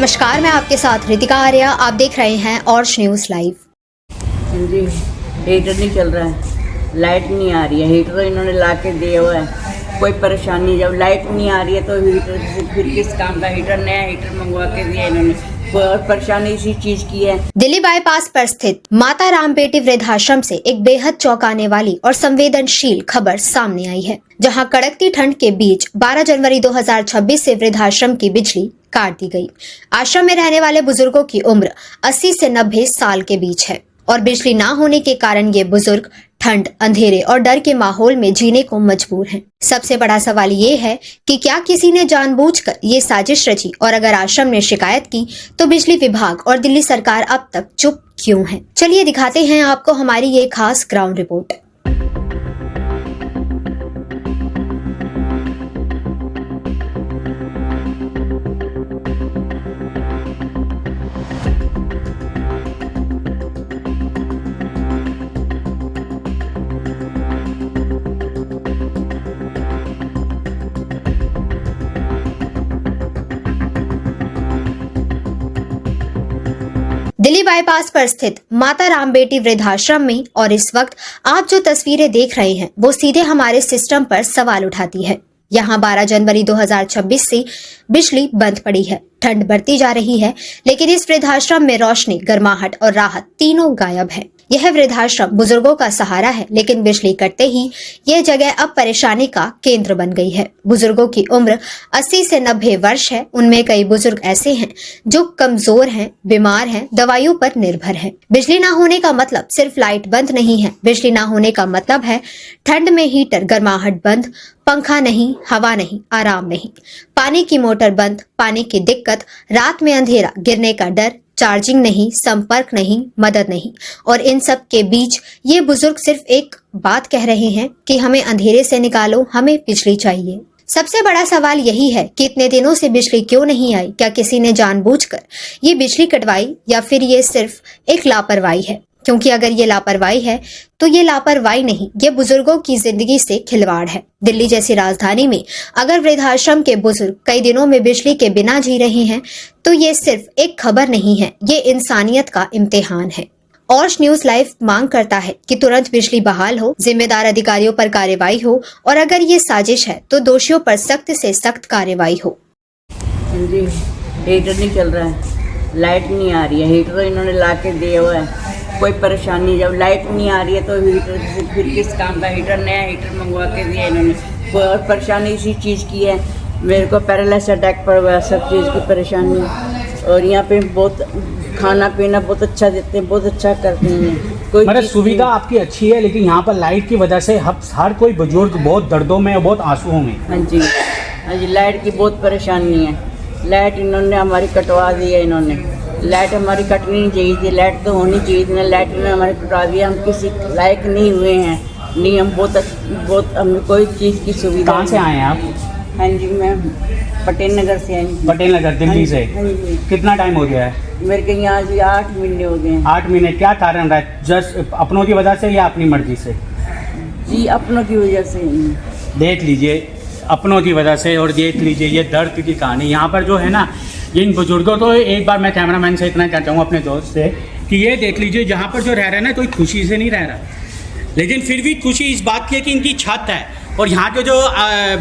नमस्कार, मैं आपके साथ रितिका आर्या। आप देख रहे हैं ऑर्श न्यूज़ लाइव। जी, हीटर नहीं चल रहा है, लाइट नहीं आ रही है। हीटर तो इन्होंने ला के दिया हुआ है, कोई परेशानी। जब लाइट नहीं आ रही है तो हीटर से फिर किस काम का? हीटर नया हीटर मंगवा के दिया इन्होंने, कोई और परेशानी इसी चीज की है। दिल्ली बाईपास पर स्थित माता राम बेटी वृद्धाश्रम से एक बेहद चौंकाने वाली और संवेदनशील खबर सामने आई है, जहां कड़कती ठंड के बीच 12 जनवरी 2026 से वृद्धाश्रम की बिजली काट दी गई। आश्रम में रहने वाले बुजुर्गों की उम्र 80 से 90 साल के बीच है और बिजली ना होने के कारण ये बुजुर्ग ठंड, अंधेरे और डर के माहौल में जीने को मजबूर हैं। सबसे बड़ा सवाल ये है कि क्या किसी ने जानबूझकर ये साजिश रची, और अगर आश्रम ने शिकायत की तो बिजली विभाग और दिल्ली सरकार अब तक चुप क्यों है? चलिए दिखाते हैं आपको हमारी ये खास ग्राउंड रिपोर्ट। दिल्ली बाईपास पर स्थित माता राम बेटी वृद्धाश्रम में और इस वक्त आप जो तस्वीरें देख रहे हैं वो सीधे हमारे सिस्टम पर सवाल उठाती है। यहाँ 12 जनवरी 2026 से बिजली बंद पड़ी है। ठंड बढ़ती जा रही है, लेकिन इस वृद्धाश्रम में रोशनी, गर्माहट और राहत तीनों गायब है। यह वृद्धाश्रम बुजुर्गों का सहारा है, लेकिन बिजली कटते ही यह जगह अब परेशानी का केंद्र बन गई है। बुजुर्गों की उम्र 80 से 90 वर्ष है। उनमें कई बुजुर्ग ऐसे हैं जो कमजोर हैं, बीमार हैं, दवाइयों पर निर्भर हैं। बिजली ना होने का मतलब सिर्फ लाइट बंद नहीं है। बिजली ना होने का मतलब है ठंड में हीटर, गर्माहट बंद, पंखा नहीं, हवा नहीं, आराम नहीं, पानी की मोटर बंद, पानी की दिक्कत, रात में अंधेरा, गिरने का डर, चार्जिंग नहीं, संपर्क नहीं, मदद नहीं। और इन सब के बीच ये बुजुर्ग सिर्फ एक बात कह रहे हैं कि हमें अंधेरे से निकालो, हमें बिजली चाहिए। सबसे बड़ा सवाल यही है कि इतने दिनों से बिजली क्यों नहीं आई? क्या किसी ने जानबूझकर ये बिजली कटवाई, या फिर ये सिर्फ एक लापरवाही है? क्योंकि अगर ये लापरवाही है तो ये लापरवाही नहीं, ये बुजुर्गों की जिंदगी से खिलवाड़ है। दिल्ली जैसी राजधानी में अगर वृद्धाश्रम के बुजुर्ग कई दिनों में बिजली के बिना जी रहे हैं तो ये सिर्फ एक खबर नहीं है, ये इंसानियत का इम्तिहान है। ऑर्श न्यूज़ लाइव मांग करता है कि तुरंत बिजली बहाल हो, जिम्मेदार अधिकारियों पर कार्रवाई हो, और अगर ये साजिश है तो दोषियों पर सख्त से सख्त कार्रवाई हो। जी, हीटर नहीं चल रहा है, लाइट नहीं आ रही है। हीटर तो इन्होंने ला के दिया हुआ है, कोई परेशानी। जब लाइट नहीं आ रही है तो हीटर से फिर किस काम का? हीटर नया हीटर मंगवा के दिया इन्होंने, कोई और परेशानी इसी चीज़ की है। मेरे को पैरालाइसिस अटैक पड़ गया, सब चीज़ की परेशानी। और यहाँ पे बहुत खाना पीना बहुत अच्छा देते हैं, बहुत अच्छा करते हैं। कोई मतलब सुविधा आपकी अच्छी है, लेकिन यहाँ पर लाइट की वजह से हर कोई बुजुर्ग बहुत दर्दों में और बहुत आंसुओं में। हाँ जी, हाँ जी, लाइट की बहुत परेशानी है। लाइट इन्होंने हमारी कटवा दी है। इन्होंने लाइट हमारी कटनी नहीं चाहिए थी, लाइट तो होनी चाहिए थी ना। लाइट ने हमारी कटवा दी, हम किसी लायक नहीं हुए हैं। नहीं, हम बहुत हमें कोई चीज़ की सुविधा। कहाँ से आए हैं आप? हाँ जी, मैं पटेल नगर से आई। पटेल नगर, दिल्ली से? हाँ जी। कितना टाइम हो गया है? मेरे के यहाँ जी 8 महीने हो गए हैं। 8 महीने? क्या कारण रहा है? जस्ट अपनों की वजह से या अपनी मर्जी से? जी, अपनों की वजह से। देख लीजिए, अपनों की वजह से। और देख लीजिए ये दर्द की कहानी। यहाँ पर जो है ना, इन बुजुर्गों को एक बार मैं कैमरामैन से इतना कहता हूँ अपने दोस्त से कि ये देख लीजिए, जहाँ पर जो रह रहा है ना, कोई खुशी से नहीं रह रहा, लेकिन फिर भी खुशी इस बात की है कि इनकी छत है, और यहाँ के जो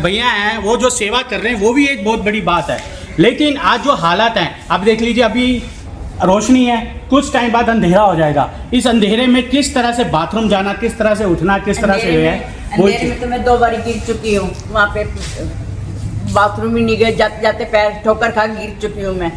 भैया हैं वो जो सेवा कर रहे हैं वो भी एक बहुत बड़ी बात है। लेकिन आज जो हालात हैं, आप देख लीजिए, अभी रोशनी है, कुछ टाइम बाद अंधेरा हो जाएगा। इस अंधेरे में किस तरह से बाथरूम जाना, किस तरह से उठना, किस तरह से है वो अंधेरे में तो मैं 2 बार गिर चुकी हूँ। वहाँ पे बाथरूम ही नहीं गए, जाते जाते पैर ठोकर खा गिर चुकी हूँ मैं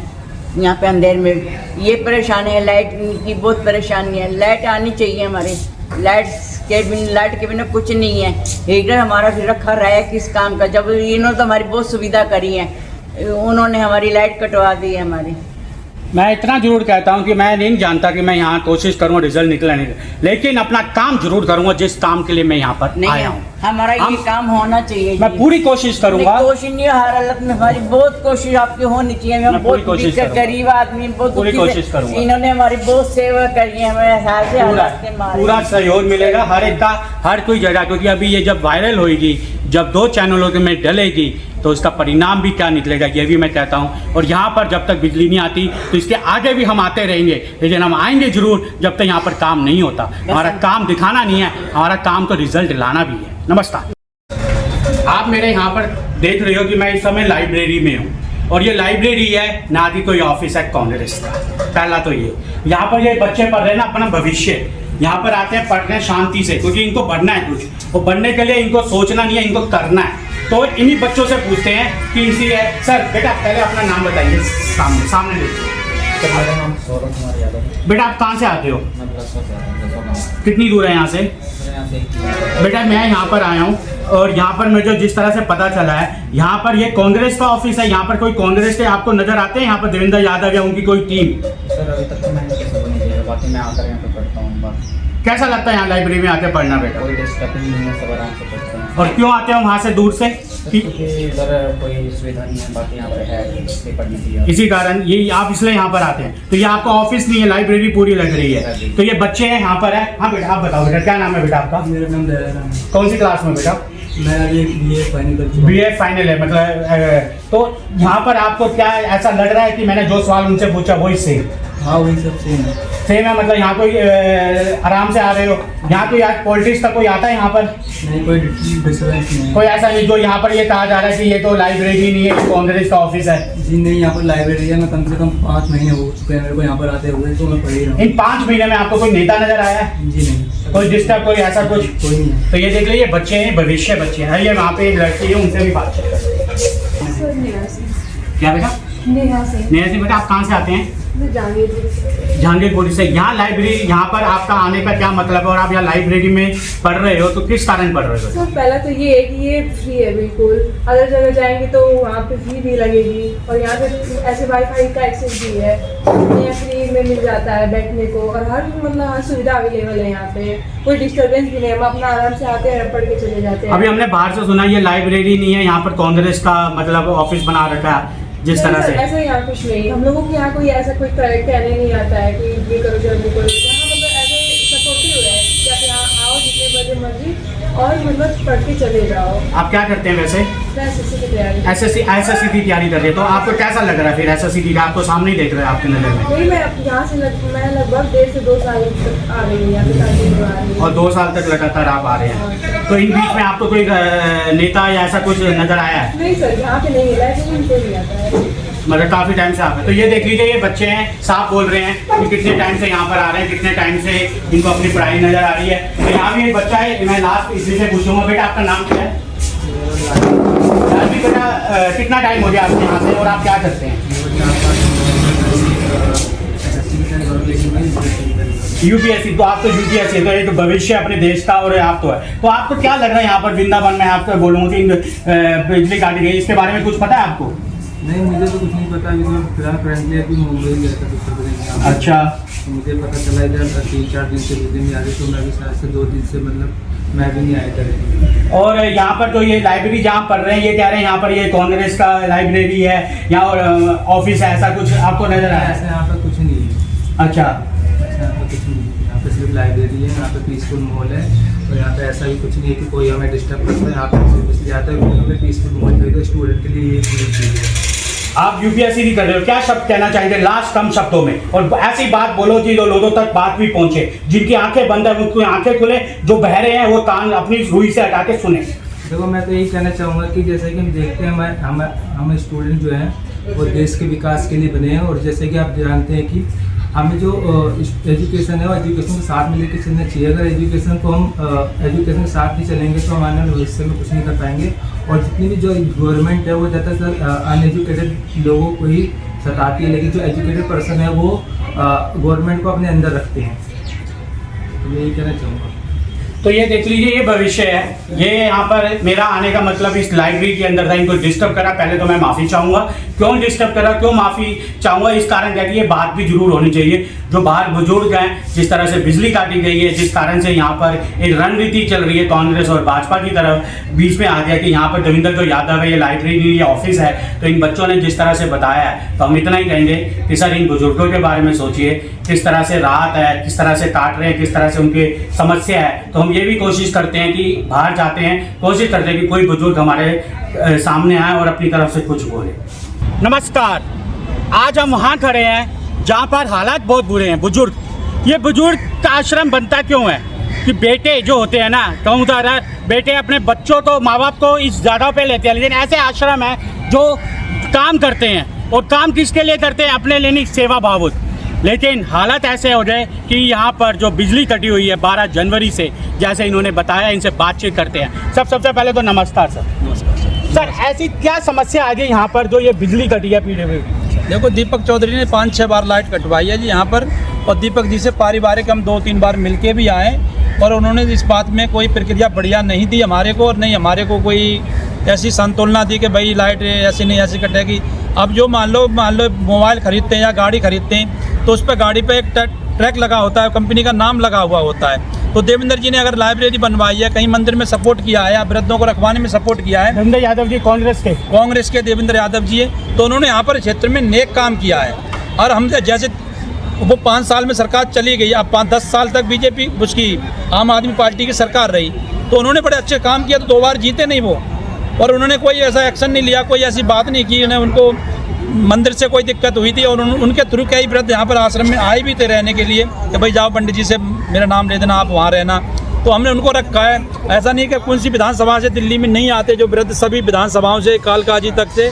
यहाँ पे अंधेरे में। ये परेशानी है, लाइट की बहुत परेशानी है। लाइट आनी चाहिए हमारे। लाइट के बिना कुछ नहीं है। हीटर हमारा फिर रखा रहा है किस काम का? जब इन्होंने तो हमारी बहुत सुविधा करी है, उन्होंने हमारी लाइट कटवा दी है हमारी। मैं इतना जरूर कहता हूं कि मैं नहीं जानता कि मैं यहाँ कोशिश करूँ रिजल्ट निकलने की, लेकिन अपना काम जरूर करूँगा जिस काम के लिए मैं यहाँ पर आया हूँ। हमारा ये काम होना चाहिए मैं जी। पूरी कोशिश करूंगा। कोशिश नहीं, हर हालत में हमारी बहुत कोशिश आपकी होनी चाहिए। मैं हम पूरी बहुत कोशिश दिक्कत करूंगा। गरीब आदमी, बहुत पूरी दुखी कोशिश से- करूंगा। इन्होंने हमारी बहुत सेवा करी है, हमें हाल से पूरा हालात के मारे। पूरा सहयोग मिलेगा हर एक का, हर कोई जगह, क्योंकि अभी ये जब वायरल होएगी, जब 2 चैनलों में डलेगी तो इसका परिणाम भी क्या निकलेगा ये भी मैं कहता हूँ। और यहाँ पर जब तक बिजली नहीं आती तो इसके आगे भी हम आते रहेंगे, लेकिन हम आएंगे जरूर जब तक यहाँ पर काम नहीं होता। हमारा काम दिखाना नहीं है, हमारा काम तो रिजल्ट लाना भी है। नमस्कार। आप मेरे यहाँ पर देख रहे हो कि मैं इस समय लाइब्रेरी में हूँ, और ये लाइब्रेरी है ना कि कोई ऑफिस है कांग्रेस का। पहला तो ये, यहाँ पर ये बच्चे पढ़ रहे हैं ना अपना भविष्य, यहाँ पर आते हैं पढ़ने शांति से, क्योंकि इनको बढ़ना है कुछ, और बढ़ने के लिए इनको सोचना नहीं है, इनको करना है। तो इन्हीं बच्चों से पूछते हैं कि इसी है। सर बेटा पहले अपना नाम बताइए, सामने सामने देखिए। मेरा नाम सौरभ कुमार यादव है। बेटा आप कहाँ से आते हो? मैं बिलासपुर से आता हूँ, गाँव। कितनी दूर है यहाँ से? मेरे यहाँ से 1 किलोमीटर। बेटा मैं यहाँ पर आया हूँ, और यहाँ पर मुझे जिस तरह से पता चला है, यहाँ पर ये कांग्रेस का ऑफिस है। यहाँ पर कोई कांग्रेस के आपको नजर आते हैं? यहाँ पर देवेंद्र यादव या उनकी कोई टीम? सर अभी तक तो मैंने किसी को नहीं देखा, बाकी मैं आकर यहाँ पे पढ़ता हूँ। बाकी कैसा लगता है यहाँ लाइब्रेरी में आके पढ़ना बेटा? कोई डिस्टर्बिंग नहीं है, सब आराम से पढ़ते हैं। और क्यों आते हो वहाँ से दूर से? कि क्योंकि इधर कोई सुविधा नहीं है, बाकी यहाँ पे है इसलिए पढ़ने के लिए। इसी कारण ये आप इसलिए यहाँ पर आते हैं। तो ये आपका ऑफिस नहीं है, लाइब्रेरी पूरी लग रही है। तो ये बच्चे हैं यहाँ पर है। हाँ बेटा आप बताओ बेटा, क्या नाम है बेटा आपका? मेरा नाम दयाराम है। कौन सी क्लास में बेटा? मैं अभी BA फाइनल कर चुका हूँ। BA फाइनल है मतलब। तो यहाँ पर आपको क्या ऐसा लग रहा है कि मैंने जो सवाल उनसे पूछा वही सेम? हाँ वही सब सेम है। सेम है मतलब यहाँ कोई आराम से आ रहे हो? यहाँ कोई आज पॉलिटिक्स का कोई आता है यहाँ पर? नहीं कोई डिस्टर्बेंस नहीं है। कोई ऐसा नहीं जो यहाँ पर ये कहा जा रहा है कि ये तो लाइब्रेरी नहीं है, ये कांग्रेस का ऑफिस है? जी नहीं, यहाँ पर लाइब्रेरी है। मैं कम से कम 5 महीने हो चुके हैं मेरे को यहाँ पर आते हुए, तो मैं पढ़ ही रहा हूँ। इन 5 महीने में आपको कोई नेता नजर आया है? जी नहीं, कोई डिस्टर्ब, कोई ऐसा कुछ? कोई नहीं है। तो ये देख लीजिए बच्चे हैं, भविष्य बच्चे हैं। ये वहाँ पे एक लड़की है, उनसे भी बातचीत करते हैं। सर नेहा से। क्या बेटा? नेहा से। नेहा सिंह बेटा आप कहाँ से आते हैं? मैं जहांगीरपुर से। जहांगीरपुर से। यहाँ लाइब्रेरी, यहाँ पर आपका आने का क्या मतलब है, और आप यहाँ लाइब्रेरी में पढ़ रहे हो तो किस कारण पढ़ रहे हो? सर पहला तो ये है कि ये फ्री है बिल्कुल। अदर जगह जाएंगे तो वहाँ पे फी भी लगेगी, और यहाँ पे ऐसे वाईफाई का एक्सेस भी है, यहाँ फ्री में मिल जाता है बैठने को, और हर मतलब हर सुविधा अवेलेबल है यहाँ पे। कोई डिस्टर्बेंस भी नहीं है, हम अपना आराम से आते हैं, पढ़ के चले जाते हैं। अभी हमने बाहर से सुना ये लाइब्रेरी नहीं है, यहाँ पर कांग्रेस का मतलब ऑफिस बना रखा है जिस तरह से। ऐसा यहाँ कुछ नहीं, हम लोगों के यहाँ कोई ऐसा कोई कहने नहीं आता है कि ये करो जब वो करो। यहाँ मतलब ऐसे सपोर्टिव है कि आप यहाँ आओ जितने बजे मर्जी, और मतलब पढ़ के चले जाओ। आप क्या करते हैं वैसे? मैं SSC की तैयारी। SSC की तैयारी कर रहे हैं, तो आपको कैसा लग रहा है फिर SSC की? आपको सामने ही देख रहे हैं आपकी नज़र में। नहीं, मैं यहाँ से मैं लगभग 1.5 से 2 साल तक आ रही हूँ, यहाँ पे कंटिन्यू आ रही हूँ। और 2 साल तक लगातार आप आ रहे हैं। तो इन बीच में आपको कोई नेता या ऐसा कुछ नजर आया है? नहीं सर, यहाँ पे नहीं है, लेकिन कोई नहीं आता है। मतलब काफ़ी टाइम से आप हैं। तो ये देख लीजिए, ये बच्चे हैं, साफ बोल रहे हैं कि कितने टाइम से यहाँ पर आ रहे हैं, कितने टाइम से इनको अपनी पढ़ाई नज़र आ रही है। तो यहाँ भी एक बच्चा है, मैं लास्ट इसी से पूछूंगा। बेटा आपका नाम क्या है? राजवी। बेटा कितना टाइम हो गया आपके यहाँ से, और आप क्या करते हैं? UPSC। तो आप तो UPSC, तो एक भविष्य अपने देश का, और आप तो है। तो आपको क्या लग रहा है यहाँ पर वृंदावन में? आपको बोलूँगा कि बिजली काटी गई, इसके बारे में कुछ पता है आपको? नहीं मुझे तो कुछ नहीं पता। अभी तो फिलहाल करंटली अभी मुंबई गया था उत्तर प्रदेश में। अच्छा। तो मुझे पता चला इधर 3-4 दिन से बिजली नहीं आ रही, तो मैं भी शायद से 2 दिन से मतलब मैं भी नहीं आया था। और यहाँ पर तो ये लाइब्रेरी जहाँ पढ़ रहे हैं, ये कह रहे हैं यहाँ पर ये कांग्रेस का लाइब्रेरी है, यहाँ ऑफिस है, ऐसा कुछ आपको नजर आया ऐसे है? यहाँ पर कुछ नहीं है। अच्छा। यहाँ पर कुछ नहीं है, यहाँ पे सिर्फ लाइब्रेरी है, यहाँ पे पीसफुल माहौल है, और यहाँ पे ऐसा भी कुछ नहीं है कि कोई हमें डिस्टर्ब करता है। यहाँ पे सिर्फ इसलिए आता है क्योंकि हमें पीसफुल माहौल चाहिए, तो स्टूडेंट के लिए ये चीज़ है। आप UPSC भी कर रहे हो, क्या शब्द कहना चाहेंगे लास्ट कम शब्दों में? और ऐसी बात बोलो कि जो लोगों तक बात भी पहुंचे, जिनकी आंखें बंद है उनकी आंखें खुले, जो बहरे हैं वो कान अपनी रुई से हटा के सुने। देखो मैं तो यही कहना चाहूँगा कि जैसे कि हम देखते हैं हम स्टूडेंट जो हैं वो देश के विकास के लिए बने हैं, और जैसे कि आप जानते हैं कि हमें जो एजुकेशन है वो एजुकेशन के साथ में लेकर चलना चाहिए। अगर एजुकेशन को हम एजुकेशन के साथ नहीं चलेंगे तो हम आने वाले भविष्य में कुछ नहीं कर पाएंगे। और जितनी भी जो गवर्नमेंट है वो ज़्यादातर अनएजुकेटेड लोगों को ही सताती है, लेकिन जो एजुकेटेड पर्सन है वो गवर्नमेंट को अपने अंदर रखते हैं। तो यही कहना चाहूँगा। तो ये देख लीजिए, ये भविष्य है। ये यहाँ पर मेरा आने का मतलब इस लाइब्रेरी के अंदर था, इनको डिस्टर्ब करा। पहले तो मैं माफ़ी चाहूँगा, क्यों डिस्टर्ब करा, क्यों माफ़ी चाहूँगा, इस कारण क्या कि ये बात भी जरूर होनी चाहिए। जो बाहर बुजुर्ग हैं, जिस तरह से बिजली काटी गई है, जिस कारण से यहाँ पर एक रणनीति चल रही है कांग्रेस और भाजपा की तरफ, बीच में आ गया कि यहाँ पर देवेंद्र जो यादव है, ये लाइब्रेरी, ये ऑफिस है, तो इन बच्चों ने जिस तरह से बताया है, तो हम इतना ही कहेंगे कि सर इन बुजुर्गों के बारे में सोचिए, किस तरह से राहत है, किस तरह से काट रहे हैं, किस तरह से उनकी समस्या है। तो हम ये भी कोशिश करते हैं कि बाहर जाते हैं, कोशिश करते हैं कि कोई बुजुर्ग हमारे सामने आए और अपनी तरफ से कुछ बोले। नमस्कार, आज हम वहाँ खड़े हैं जहाँ पर हालात बहुत बुरे हैं। बुजुर्ग, ये बुजुर्ग का आश्रम बनता क्यों है कि बेटे जो होते हैं ना, कहूँ तो बेटे अपने बच्चों को, माँ बाप को इस जगह पे लेते हैं, लेकिन ऐसे आश्रम है जो काम करते हैं, और काम किसके लिए करते हैं, अपने लिए नहीं, सेवा भावुक। लेकिन हालत ऐसे हो जाए कि यहाँ पर जो बिजली कटी हुई है 12 जनवरी से, जैसे इन्होंने बताया, इनसे बातचीत करते हैं। सबसे पहले तो नमस्कार सर। नमस्कार सर, ऐसी क्या समस्या आ गई यहाँ पर जो ये बिजली कटी है PWD? देखो, दीपक चौधरी ने 5-6 बार लाइट कटवाई है जी यहाँ पर, और दीपक जी से पारिवारिक हम 2-3 बार मिलके भी आए, और उन्होंने इस बात में कोई प्रक्रिया बढ़िया नहीं दी हमारे को, और नहीं हमारे को कोई ऐसी संतुलना दी कि भाई लाइट ऐसी नहीं ऐसी कटेगी। अब जो मान लो मोबाइल खरीदते हैं या गाड़ी खरीदते हैं, तो उस पर गाड़ी पे एक ट्रैक लगा होता है, कंपनी का नाम लगा हुआ होता है। तो देवेंद्र जी ने अगर लाइब्रेरी बनवाई है, कहीं मंदिर में सपोर्ट किया है या वृद्धों को रखवाने में सपोर्ट किया है, देवेंद्र यादव जी कांग्रेस के देवेंद्र यादव जी है, तो उन्होंने यहाँ पर क्षेत्र में नेक काम किया है। और हम जैसे वो 5 साल में सरकार चली गई, अब 5-10 साल तक बीजेपी उसकी आम आदमी पार्टी की सरकार रही, तो उन्होंने बड़े अच्छे काम किया, तो 2 बार जीते नहीं वो, और उन्होंने कोई ऐसा एक्शन नहीं लिया, कोई ऐसी बात नहीं की, उन्हें उनको मंदिर से कोई दिक्कत हुई थी, और उनके थ्रू कई वृद्ध यहाँ पर आश्रम में आए भी थे रहने के लिए कि भाई जाओ पंडित जी से मेरा नाम ले देना, आप वहाँ रहना, तो हमने उनको रखा है। ऐसा नहीं कि कौन सी विधानसभा से दिल्ली में नहीं आते जो वृद्ध, सभी विधानसभाओं से कालकाजी तक से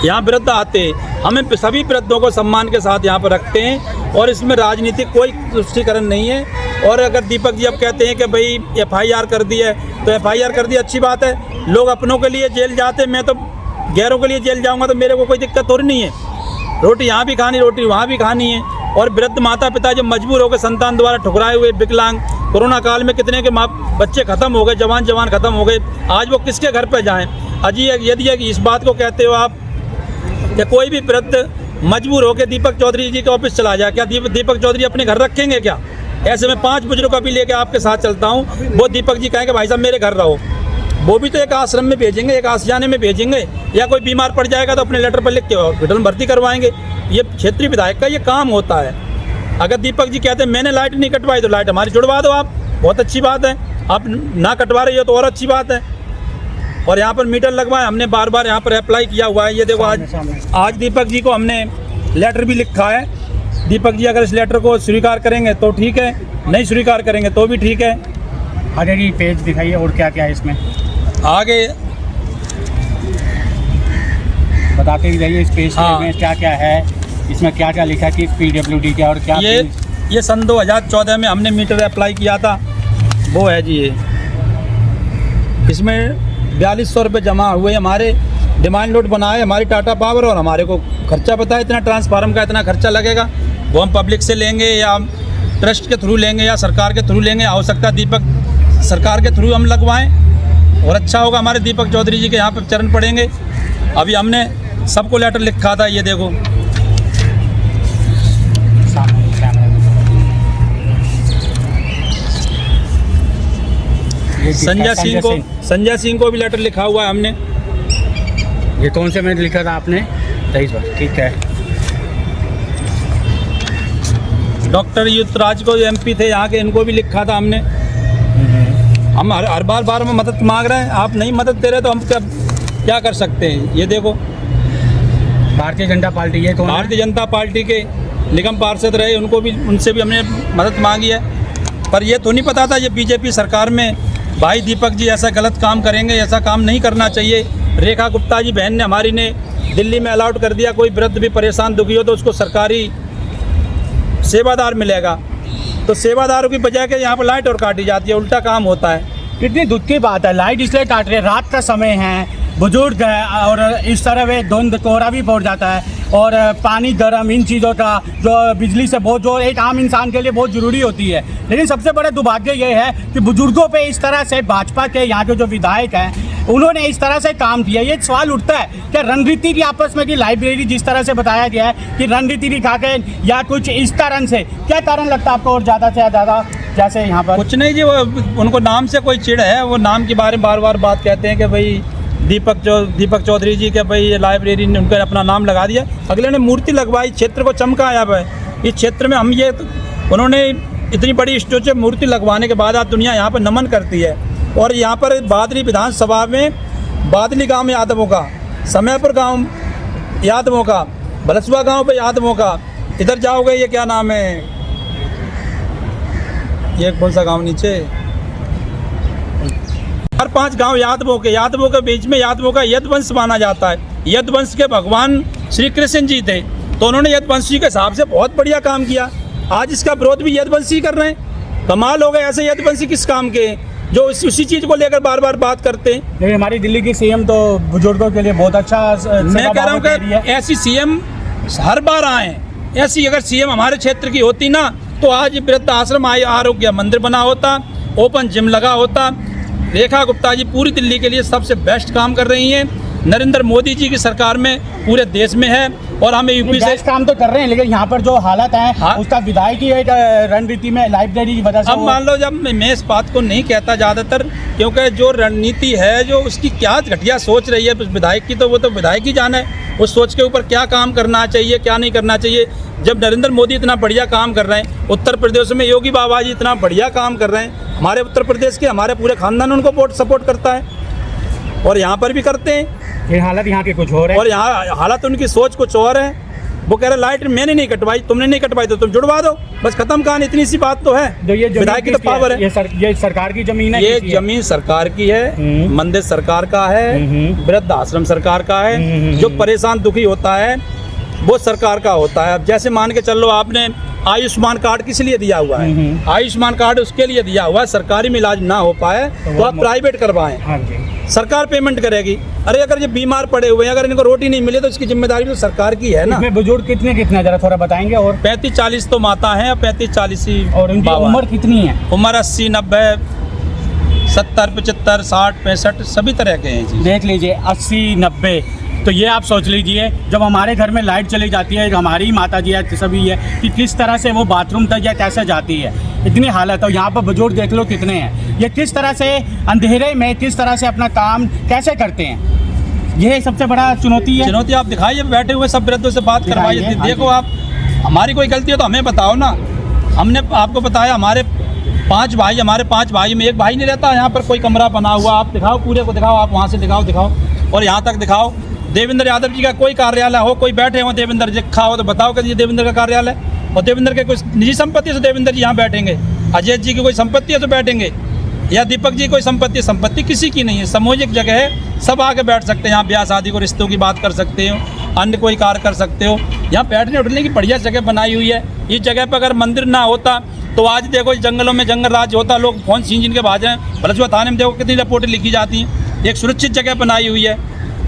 यहाँ वृद्ध आते हैं। हमें सभी वृद्धों को सम्मान के साथ यहाँ पर रखते हैं, और इसमें राजनीतिक कोई तुष्टिकरण नहीं है। और अगर दीपक जी अब कहते हैं कि भाई FIR कर दी है, तो FIR कर दी, अच्छी बात है। लोग अपनों के लिए जेल जाते, मैं तो गैरों के लिए जेल जाऊंगा, तो मेरे को कोई दिक्कत थोड़ी नहीं है। रोटी यहाँ भी खानी, रोटी वहाँ भी खानी है। और वृद्ध माता पिता जो मजबूर होकर संतान द्वारा ठुकराए हुए विकलांग, कोरोना काल में कितने के बच्चे खत्म हो गए, जवान खत्म हो गए, आज वो किसके घर पे जाएं? अजी यदि इस बात को कहते हो आप कि कोई भी वृद्ध मजबूर होकर दीपक चौधरी जी के ऑफिस चला जाए, क्या दीपक चौधरी अपने घर रखेंगे क्या? ऐसे में 5 बुजुर्गों का भी लेके आपके साथ चलता हूँ, वो दीपक जी कहेंगे भाई साहब मेरे घर रहो, वो भी तो एक आश्रम में भेजेंगे, एक आशियाने में भेजेंगे, या कोई बीमार पड़ जाएगा तो अपने लेटर पर लिख के हॉस्पिटल में भर्ती करवाएंगे। ये क्षेत्रीय विधायक का ये काम होता है। अगर दीपक जी कहते हैं मैंने लाइट नहीं कटवाई, तो लाइट हमारी जुड़वा दो आप, बहुत अच्छी बात है। आप ना कटवा रही हो तो और अच्छी बात है। और यहाँ पर मीटर लगवाए, हमने बार यहाँ पर अप्लाई किया हुआ है। ये देखो आज दीपक जी को हमने लेटर भी लिखा है। दीपक जी अगर इस लेटर को स्वीकार करेंगे तो ठीक है, नहीं स्वीकार करेंगे तो भी ठीक है। आगे की पेज दिखाइए और क्या क्या है इसमें, आगे बताते ही जाइए इस पेज में क्या क्या है, इसमें क्या क्या लिखा है कि PWD क्या और क्या। ये सन 2014 में हमने मीटर अप्लाई किया था, वो है जी। ये इसमें 4200 रुपये जमा हुए, हमारे डिमांड नोट बनाए हमारी टाटा पावर, और हमारे को खर्चा पता है इतना ट्रांसफार्मर का इतना खर्चा लगेगा, वो हम पब्लिक से लेंगे या ट्रस्ट के थ्रू लेंगे या सरकार के थ्रू लेंगे। आवश्यकता दीपक सरकार के थ्रू हम लगवाएं और अच्छा होगा। हमारे दीपक चौधरी जी के यहाँ पर चरण पड़ेंगे। अभी हमने सबको लेटर लिखा था, ये देखो संजय सिंह को भी लेटर लिखा हुआ है हमने। ये कौन से में लिखा था आपने? 23 बार, ठीक है। डॉक्टर युतराज को जो MP थे यहाँ के, इनको भी लिखा था हमने। हम हर बार में मदद मांग रहे हैं, आप नहीं मदद दे रहे तो हम क्या कर सकते हैं। ये देखो भारतीय जनता पार्टी, ये कौन? भारतीय जनता पार्टी के निगम पार्षद रहे, उनसे भी हमने मदद मांगी है। पर ये तो नहीं पता था ये बीजेपी सरकार में भाई दीपक जी ऐसा गलत काम करेंगे, ऐसा काम नहीं करना चाहिए। रेखा गुप्ता जी बहन ने हमारी ने दिल्ली में अलाउड कर दिया, कोई वृद्ध भी परेशान दुखी हो तो उसको सरकारी सेवादार मिलेगा। तो सेवादारों की बजाय के यहाँ पर लाइट और काटी जाती है, उल्टा काम होता है। कितनी दुख की बात है, लाइट इसलिए काट रहे हैं, रात का समय है, बुजुर्ग है और इस तरह वे धुंध कोहरा भी पड़ जाता है और पानी गर्म इन चीज़ों का जो बिजली से बहुत जो एक आम इंसान के लिए बहुत ज़रूरी होती है। लेकिन सबसे बड़ा दुर्भाग्य ये है कि बुजुर्गों पे इस तरह से भाजपा के यहाँ के जो विधायक हैं उन्होंने इस तरह से काम किया। ये सवाल उठता है कि रणनीति की आपस में की लाइब्रेरी जिस तरह से बताया गया है कि रणनीति दिखा के या कुछ इस तरह से, क्या कारण लगता है आपको? और ज़्यादा से ज़्यादा जैसे यहाँ पर कुछ नहीं जी, वो उनको नाम से कोई चिढ़ है, वो नाम के बारे में बार बार बात कहते हैं कि भाई दीपक चौधरी जी के भाई लाइब्रेरी ने उनका अपना नाम लगा दिया। अगले ने मूर्ति लगवाई, क्षेत्र को चमकाया है। इस क्षेत्र में हम ये उन्होंने इतनी बड़ी स्टोर से मूर्ति लगवाने के बाद आज दुनिया यहाँ पर नमन करती है। और यहाँ पर बादली विधानसभा में बादली गांव में यादवों का, समयपुर गांव यादवों का, बलसुआ गांव पे यादवों का, इधर जाओगे ये क्या नाम है, ये कौन सा गांव नीचे, 4-5 गांव यादवों के बीच में यादवों का यदुवंश माना जाता है। यदुवंश के भगवान श्री कृष्ण जी थे, तो उन्होंने यदुवंशी के हिसाब से बहुत बढ़िया काम किया। आज इसका विरोध भी यदुवंशी कर रहे हैं। कमाल हो गए, ऐसे यदुवंशी किस काम के जो उसी चीज़ को लेकर बार बार बात करते हैं। लेकिन हमारी दिल्ली की सीएम तो बुजुर्गों के लिए बहुत अच्छा मैं कह रहा हूँ कि ऐसी सीएम हर बार आए, ऐसी अगर सीएम हमारे क्षेत्र की होती ना तो आज वृद्ध आश्रम आरोग्य मंदिर बना होता, ओपन जिम लगा होता। रेखा गुप्ता जी पूरी दिल्ली के लिए सबसे बेस्ट काम कर रही हैं। नरेंद्र मोदी जी की सरकार में पूरे देश में है और हमें यूपी से काम तो कर रहे हैं, लेकिन यहाँ पर जो हालत है उसका विधायक की एक रणनीति में लाइब्रेरी की वजह से। अब मान लो, जब मैं इस बात को नहीं कहता ज़्यादातर, क्योंकि जो रणनीति है जो उसकी क्या घटिया सोच रही है विधायक की, तो वो तो विधायक ही जाना है उस सोच के ऊपर क्या काम करना चाहिए क्या नहीं करना चाहिए। जब नरेंद्र मोदी इतना बढ़िया काम कर रहे हैं, उत्तर प्रदेश में योगी बाबा जी इतना बढ़िया काम कर रहे हैं, हमारे उत्तर प्रदेश के हमारे पूरे खानदान उनको सपोर्ट करता है और यहाँ पर भी करते हैं। ये हालत यहाँ की कुछ और है और यहाँ हालत उनकी सोच कुछ और है। वो कह रहे लाइट मैंने नहीं कटवाई, तुमने नहीं कटवाई तो तुम जुड़वा दो, बस खत्म कहानी। इतनी सी बात तो है। विधायक की तो पावर है। ये सरकार की जमीन है, ये जमीन सरकार की है, मंदिर सरकार का है, वृद्ध आश्रम सरकार का है। जो परेशान दुखी होता है वो सरकार का होता है। अब जैसे मान के चल लो, आपने आयुष्मान कार्ड किस लिए दिया हुआ है? आयुष्मान कार्ड उसके लिए दिया हुआ है सरकारी में इलाज ना हो पाए तो आप प्राइवेट करवाएं, सरकार पेमेंट करेगी। अरे अगर ये बीमार पड़े हुए हैं, अगर इनको रोटी नहीं मिले तो इसकी जिम्मेदारी तो सरकार की है ना। बुजुर्ग कितने जरा थोड़ा बताएंगे? और 35-40 तो माता है, 35-40 ही। और उनकी उम्र कितनी है? उम्र 80, 90, 70, 75, 60, 65 सभी तरह के हैं जी। देख लीजिए 80, 90। तो ये आप सोच लीजिए, जब हमारे घर में लाइट चली जाती है, हमारी माता जी है सभी है कि किस तरह से वो बाथरूम तक या कैसे जाती है, इतनी हालत है। यहाँ पर बुजुर्ग देख लो कितने हैं, ये किस तरह से अंधेरे में किस तरह से अपना काम कैसे करते हैं। ये सबसे बड़ा चुनौती है। चुनौती आप दिखाइए, बैठे हुए सब वृद्धों से बात करवाइए। देखो आप, हमारी कोई गलती हो तो हमें बताओ ना। हमने आपको बताया हमारे 5 भाई में एक भाई नहीं रहता यहाँ पर, कोई कमरा बना हुआ। आप दिखाओ, पूरे को दिखाओ, आप वहाँ से दिखाओ और यहाँ तक दिखाओ। देवेंद्र यादव जी का कोई कार्यालय हो, कोई बैठे हो देवेंद्र जी खा हो तो बताओ कि ये देवेंद्र का कार्यालय, और देवेंद्र के कुछ निजी संपत्ति है तो देवेंद्र जी यहाँ बैठेंगे। अजय जी की कोई संपत्ति है तो बैठेंगे, या दीपक जी कोई संपत्ति किसी की नहीं है, सामूहिक जगह है, सब आके बैठ सकते हैं। यहाँ ब्याह शादी को रिश्तों की बात कर सकते हो, अन्य कोई कार्य कर सकते हो। यहाँ बैठने उठने की बढ़िया जगह बनाई हुई है। इस जगह पर अगर मंदिर ना होता तो आज देखो जंगलों में जंगल राज होता, लोग फोन छीन के भाग जाएं। बलसुआ थाने में देखो कितनी रिपोर्टें लिखी जाती हैं। एक सुरक्षित जगह बनाई हुई है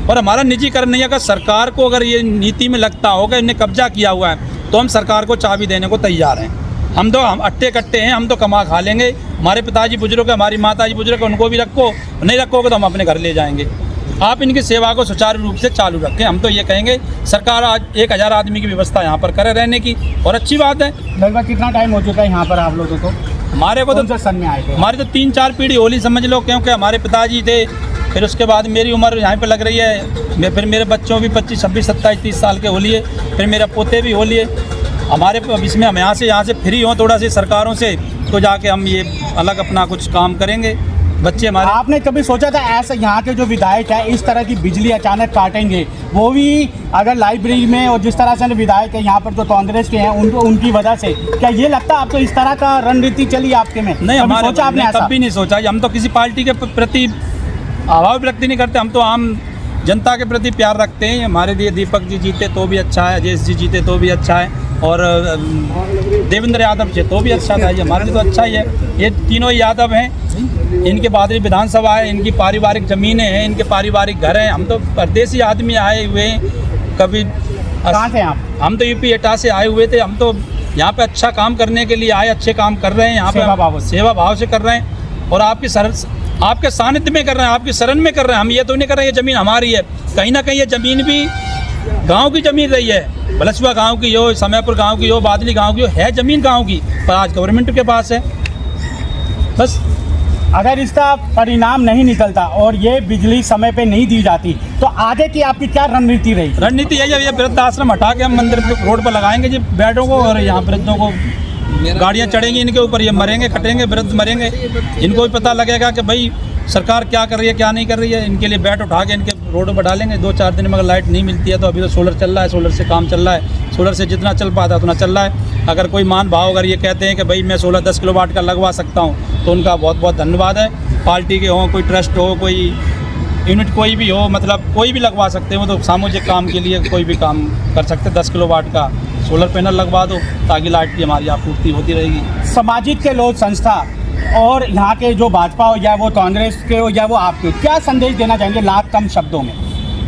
और हमारा निजीकरण नहीं है। अगर सरकार को अगर ये नीति में लगता होगा इन्हें कब्जा किया हुआ है तो हम सरकार को चाबी देने को तैयार हैं। हम अट्टे कट्टे हैं, हम तो कमा खा लेंगे। हमारे पिताजी बुजुर्ग है, हमारी माताजी बुजुर्ग है, उनको भी रखो, नहीं रखोगे तो हम अपने घर ले जाएंगे। आप इनकी सेवा को सुचारू रूप से चालू रखें। हम तो ये कहेंगे सरकार आज 1000 आदमी की व्यवस्था यहाँ पर करे रहने की, और अच्छी बात है। लगभग कितना टाइम हो चुका है यहाँ पर आप लोगों को? हमारे को तो सन में आए थे, हमारे तो 3-4 पीढ़ी होली समझ लो, क्योंकि हमारे पिताजी थे, फिर उसके बाद मेरी उम्र यहाँ पे लग रही है, फिर मेरे बच्चों भी 25, 26, 27, 30 साल के हो लिए, फिर मेरा पोते भी हो लिए। हमारे इसमें हम यहाँ से फ्री हों थोड़ा सी सरकारों से, तो जाके हम ये अलग अपना कुछ काम करेंगे। बच्चे हमारे, आपने कभी सोचा था ऐसा यहाँ के जो विधायक है इस तरह की बिजली अचानक काटेंगे, वो भी अगर लाइब्रेरी में, और जिस तरह से विधायक है यहाँ पर जो कांग्रेस के हैं उनकी वजह से, क्या ये लगता है आपको इस तरह का रणनीति चली आपके में? नहीं, हमारे सोचा आपने? कभी नहीं सोचा। हम तो किसी पार्टी के प्रति अभाव व्यक्त नहीं करते, हम तो आम जनता के प्रति प्यार रखते हैं। हमारे लिए दीपक जी जीते तो भी अच्छा है, अजय जी जीते तो भी अच्छा है, और देवेंद्र यादव जी तो भी अच्छा था। ये हमारे लिए तो अच्छा ही है। ये तीनों यादव हैं, इनके बाद विधानसभा है, इनकी पारिवारिक ज़मीनें हैं, इनके पारिवारिक घर हैं। हम तो परदेसी आदमी आए हुए हैं, कभी कहाँ थे आप? हम तो यूपी एटा से आए हुए थे। हम तो यहाँ पे अच्छा काम करने के लिए आए, अच्छे काम कर रहे हैं यहाँ पे, सेवा भाव से कर रहे हैं और आपके सानिध्य में कर रहे हैं, आपकी शरण में कर रहे हैं। हम ये तो नहीं कर रहे हैं ये ज़मीन हमारी है, कहीं ना कहीं ये ज़मीन भी गांव की ज़मीन रही है। बलसुआ गांव की हो, समयपुर गांव की हो, बादली गांव की हो, है ज़मीन गांव की, पर आज गवर्नमेंट के पास है। बस अगर इसका परिणाम नहीं निकलता और ये बिजली समय पे नहीं दी जाती तो आगे की आपकी क्या रणनीति रही? रणनीति यही है, ये वृद्ध आश्रम हटा के हम मंदिर रोड पर लगाएंगे जी बेडों को, और यहाँ वृद्धों को गाड़ियाँ चढ़ेंगी इनके ऊपर, ये मरेंगे कटेंगे, वृद्ध मरेंगे। इनको भी पता लगेगा कि भाई सरकार क्या कर रही है क्या नहीं कर रही है। इनके लिए बैट उठा के इनके रोड पर डालेंगे। 2-4 दिन में अगर लाइट नहीं मिलती है तो अभी तो सोलर चल रहा है, सोलर से काम चल रहा है, सोलर से जितना चल पाता है उतना चल रहा है। अगर कोई मान भाव अगर ये कहते हैं कि भाई मैं सोलर 10 किलोवाट का लगवा सकता हूँ तो उनका बहुत बहुत धन्यवाद है। पार्टी के हों, कोई ट्रस्ट हो, कोई यूनिट कोई भी हो, मतलब कोई भी लगवा सकते हो, तो सामूहिक काम के लिए कोई भी काम कर सकते। 10 किलोवाट का सोलर पैनल लगवा दो ताकि लाइट की हमारी आपूर्ति होती रहेगी। सामाजिक के लोग संस्था और यहाँ के जो भाजपा हो या वो कांग्रेस के हो या वो आपके, क्या संदेश देना चाहेंगे लाख कम शब्दों में?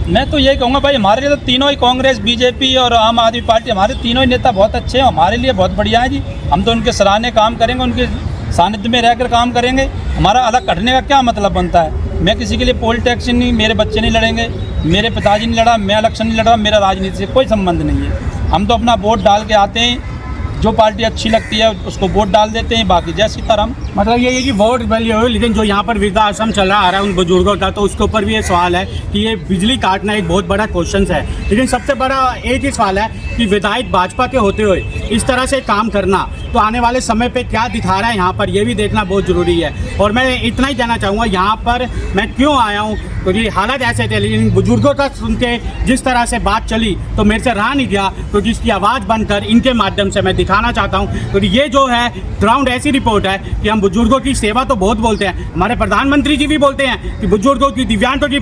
मैं तो यही कहूँगा भाई, हमारे लिए तो तीनों ही, कांग्रेस, बीजेपी और आम आदमी पार्टी, हमारे तीनों ही नेता बहुत अच्छे हैं, हमारे लिए बहुत बढ़िया है जी। हम तो उनके सराहनीय काम करेंगे, उनके सानिध्य में रहकर काम करेंगे। हमारा अलग कटने का क्या मतलब बनता है? मैं किसी के लिए पोल टैक्स नहीं, मेरे बच्चे नहीं लड़ेंगे, मेरे पिताजी नहीं लड़ा, मैं इलेक्शन नहीं लड़ा, मेरा राजनीति से कोई संबंध नहीं है। हम तो अपना वोट डाल के आते हैं, जो पार्टी अच्छी लगती है उसको वोट डाल देते हैं, बाकी जय सीताराम। मतलब ये है कि वोट वैल्यू हो, लेकिन जो यहाँ पर वृद्धाश्रम चल रहा आ रहा है उन बुजुर्गों का, तो उसके ऊपर भी ये सवाल है कि ये बिजली काटना एक बहुत बड़ा क्वेश्चन है। लेकिन सबसे बड़ा एक ही सवाल है कि विधायक भाजपा के होते हुए इस तरह से काम करना, तो आने वाले समय पे क्या दिखा रहा है यहाँ पर, ये भी देखना बहुत ज़रूरी है। और मैं इतना ही कहना चाहूँगा, यहाँ पर मैं क्यों आया हूँ क्योंकि हालात ऐसे थे, लेकिन बुजुर्गों का सुन के जिस तरह से बात चली तो मेरे से रहा नहीं गया, क्योंकि इसकी आवाज़ बनकर इनके माध्यम से मैं दिखाना चाहता हूँ। क्योंकि ये जो है ग्राउंड ऐसी रिपोर्ट है कि हम बुजुर्गों की सेवा तो बहुत बोलते हैं, हमारे प्रधानमंत्री जी भी बोलते हैं कि बुजुर्गों की, दिव्यांगों की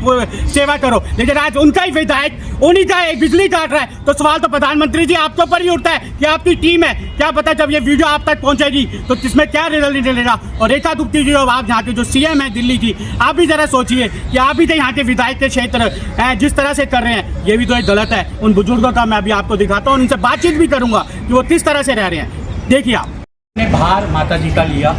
सेवा करो, लेकिन आज उनका ही विधायक उन्हीं का एक बिजली काट रहा है। तो सवाल तो प्रधानमंत्री जी आपके ऊपर ही उठता है कि आपकी टीम है, क्या पता जब ये वीडियो आप तक पहुंचेगी तो इसमें क्या रिजल्ट निकलेगा। और रेखा गुप्ता जी, आप यहाँ के जो सीएम है दिल्ली की, आप भी जरा सोचिए कि आप भी तो यहाँ के विधायक के क्षेत्र जिस तरह से कर रहे हैं, ये भी तो एक गलत है। उन बुजुर्गों का मैं अभी आपको दिखाता हूँ, उनसे बातचीत भी करूंगा कि वो किस तरह से रह रहे हैं। देखिए आप ने भार माता जी का लिया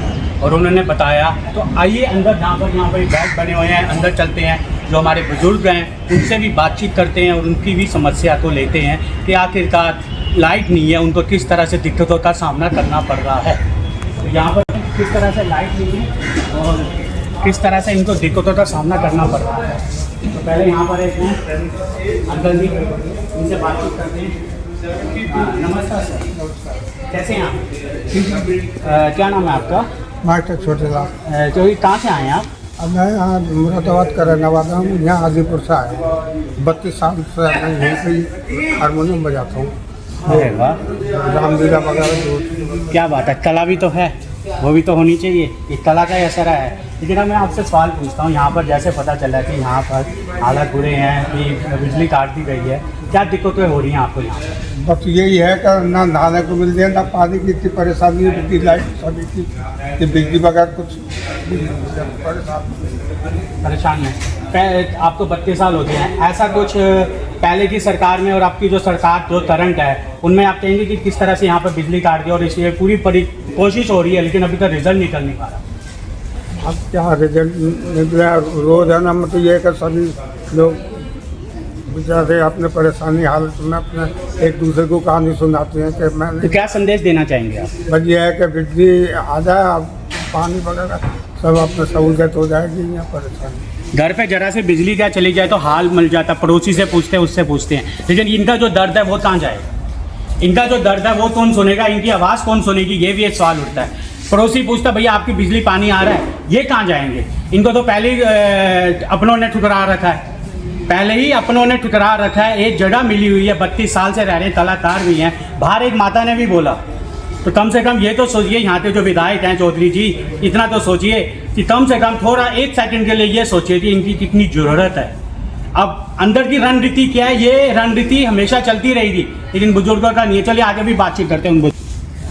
और उन्होंने बताया, तो आइए अंदर, यहाँ पर बैग बने हुए हैं, अंदर चलते हैं, जो हमारे बुजुर्ग हैं उनसे भी बातचीत करते हैं और उनकी भी समस्या को लेते हैं कि आखिरकार लाइट नहीं है, उनको किस तरह से दिक्कतों का सामना करना पड़ रहा है। तो यहाँ पर किस तरह से लाइट नहीं है और किस तरह से इनको दिक्कतों का सामना करना पड़ रहा है। तो पहले यहाँ पर एक अंकल जी, इनसे बातचीत करते हैं। नमस्कार सर, कैसे हैं आप? क्या नाम है आपका? मास्टर छोटेलाल। तो कहाँ से आए हैं आप? अब मैं यहाँ मुरादाबाद का रहने वाला हूँ, यहाँ हाजीपुर से आया हूँ। 32 साल से यहीं पर हारमोनियम बजाता हूँ। अरे वाह, रामलीला वगैरह। क्या बात है, कला भी तो है, वो भी तो होनी चाहिए, ये कला का ही असर है। लेकिन अब मैं आपसे सवाल पूछता हूँ, यहाँ पर जैसे पता चला कि यहाँ पर हालत बुरे हैं कि बिजली काट दी गई है, क्या दिक्कतें हो रही हैं आपको यहाँ पर? बस यही है कि ना नहाने को मिल जाए, ना पानी की इतनी परेशानी है, बिजली लाइट सभी की, कि बिजली बगैर कुछ परेशान है। आपको 32 साल होते हैं, ऐसा कुछ पहले की सरकार में और आपकी जो सरकार जो करंट है उनमें आप कहेंगे कि किस तरह से यहाँ पर बिजली काट दी, और इसलिए पूरी कोशिश हो रही है लेकिन अभी तक रिजल्ट निकल नहीं पा रहा? अब क्या रिजल्ट निकला, रोज है ना, मतलब ये कि सभी लोग बेचारे अपने परेशानी हालत में अपने एक दूसरे को कहानी सुनाते हैं कि मैंने। तो क्या संदेश देना चाहेंगे आप? बस ये है कि बिजली आ जाए, अब पानी वगैरह सब अपने सहूलियत हो जाएगी। यहाँ परेशानी घर पे जरा से बिजली क्या चली जाए तो हाल मिल जाता, पड़ोसी से पूछते हैं, उससे पूछते हैं, लेकिन इनका जो दर्द है वो कहाँ जाएगा? इनका जो दर्द है वो कौन सुनेगा? इनकी आवाज़ कौन सुनेगी? ये भी एक सवाल उठता है। पड़ोसी पूछता भैया आपकी बिजली पानी आ रहा है, ये कहाँ जाएंगे? इनको तो पहले ही अपनों ने ठुकरा रखा है, पहले ही अपनों ने ठुकरा रखा है। एक जगह मिली हुई है, 32 साल से रह रहे हैं, कलाकार भी हैं, बाहर एक माता ने भी बोला। तो कम से कम ये तो सोचिए, यहाँ के जो विधायक हैं चौधरी जी, इतना तो सोचिए कि कम से कम थोड़ा 1 सेकंड के लिए ये सोचिए कि इनकी कितनी ज़रूरत है। अब अंदर की रणनीति क्या है, ये रणनीति हमेशा चलती रहेगी, लेकिन बुजुर्गों का नहीं है। चलिए आगे भी बातचीत करते हैं उनको।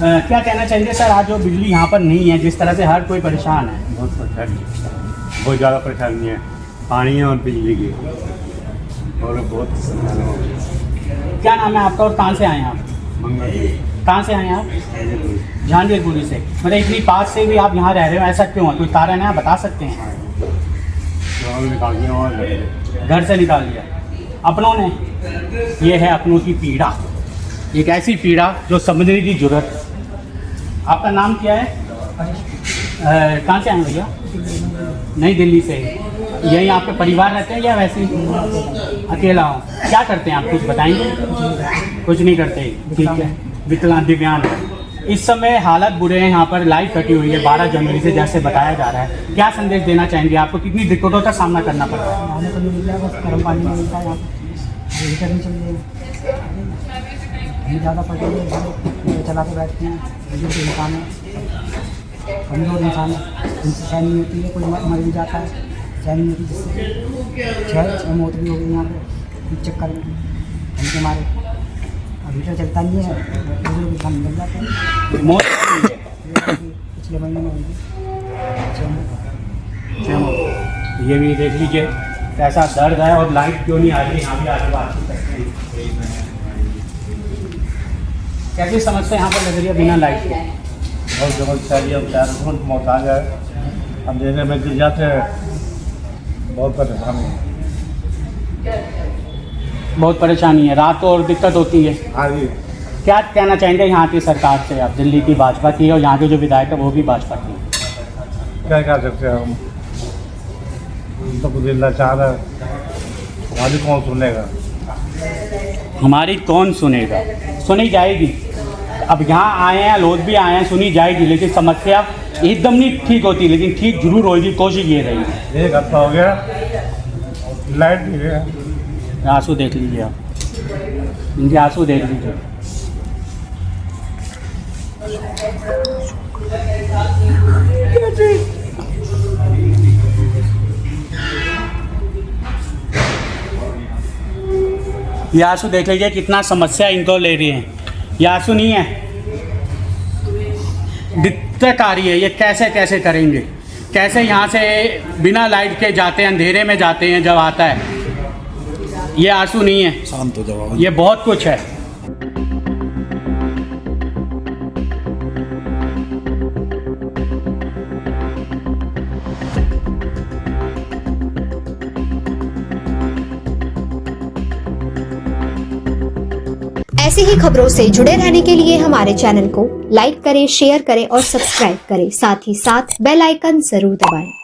क्या कहना चाहेंगे सर, आज जो बिजली यहाँ पर नहीं है, जिस तरह से हर कोई परेशान है? बहुत परेशानी बहुत ज़्यादा परेशानी है, पानी और बिजली की, और बहुत परेशानी हो गई। क्या नाम है आपका और कहाँ से आए हैं आप? कहाँ से आए हैं आप? जहांगीरपुरी से। मतलब इतनी पास से भी आप यहाँ रह रहे हो, ऐसा क्यों है? कोई कारण है, आप बता सकते हैं? निकाल दिया और घर से निकाल दिया अपनों ने। ये है अपनों की पीड़ा, एक ऐसी पीड़ा जो समझने की जरूरत है। आपका नाम क्या है? कहाँ से आए हैं भैया? नई दिल्ली से। यही आपके परिवार रहते हैं या वैसे ही अकेला हो? क्या करते हैं आप, कुछ बताएंगे? कुछ नहीं करते, ठीक है। विकलांग दिव्यांग। इस समय हालत बुरे हैं, यहाँ पर लाइट कटी हुई है 12 जनवरी से, जैसे बताया जा रहा है। क्या संदेश देना चाहेंगे? आपको कितनी दिक्कतों का सामना करना पड़ रहा है? खाने को नहीं मिल रहा है, बस गर्म पानी नहीं मिलता है यहाँ पे। हीटर नहीं चल रही है, हमें ज़्यादा पड़ रही है, चला के बैठते हैं। बुजुर्ग इंसान है, कमज़ोर इंसान है, उनसे सहन नहीं होती है, कोई मर भी जाता है, सहन नहीं होती, जिससे 6 मौत भी हो गई यहाँ पे इस चक्कर में उनके मारे। अब हीटर चलता नहीं है, बुजुर्ग इंसान निकल जाते हैं। मौत पिछले महीने में हुई थी। ये भी देख लीजिए कैसा दर्द है, और लाइट क्यों नहीं आ रही है, यहाँ भी आगे बात कर सकते हैं। कैसी समस्या यहाँ पर लग रही है बिना लाइट के? बहुत समस्या है, बेचारे मोहताज है, अंधेरे में गिर जाते हैं, बहुत परेशानी है। बहुत परेशानी है, रात को और दिक्कत होती है। हाँ जी। क्या कहना चाहेंगे यहाँ की सरकार से? आप दिल्ली की भाजपा की है और यहाँ के जो विधायक है वो भी भाजपा की है। क्या कर सकते हैं हम तो कुछ लाचार है, हमारी कौन सुनेगा? हमारी कौन सुनेगा? सुनी जाएगी। अब यहाँ आए हैं, लोग भी आए हैं, सुनी जाएगी, लेकिन समस्या एकदम नहीं ठीक होती, लेकिन ठीक जरूर होगी, कोशिश ये रही। 1 हफ्ता हो गया, लाइट नहीं है। आंसू देख लीजिए आप, इनके आंसू देख लीजिए। ये आंसू देख लीजिए, कितना समस्या इनको ले रही है। ये आंसू नहीं है, दिक्कत आ रही है। ये कैसे कैसे करेंगे? कैसे यहाँ से बिना लाइट के जाते हैं, अंधेरे में जाते हैं जब आता है? ये आंसू नहीं है, शांत हो जाओ। ये बहुत कुछ है। ऐसी ही खबरों से जुड़े रहने के लिए हमारे चैनल को लाइक करें, शेयर करें और सब्सक्राइब करें। साथ ही साथ बेल आइकन जरूर दबाएं।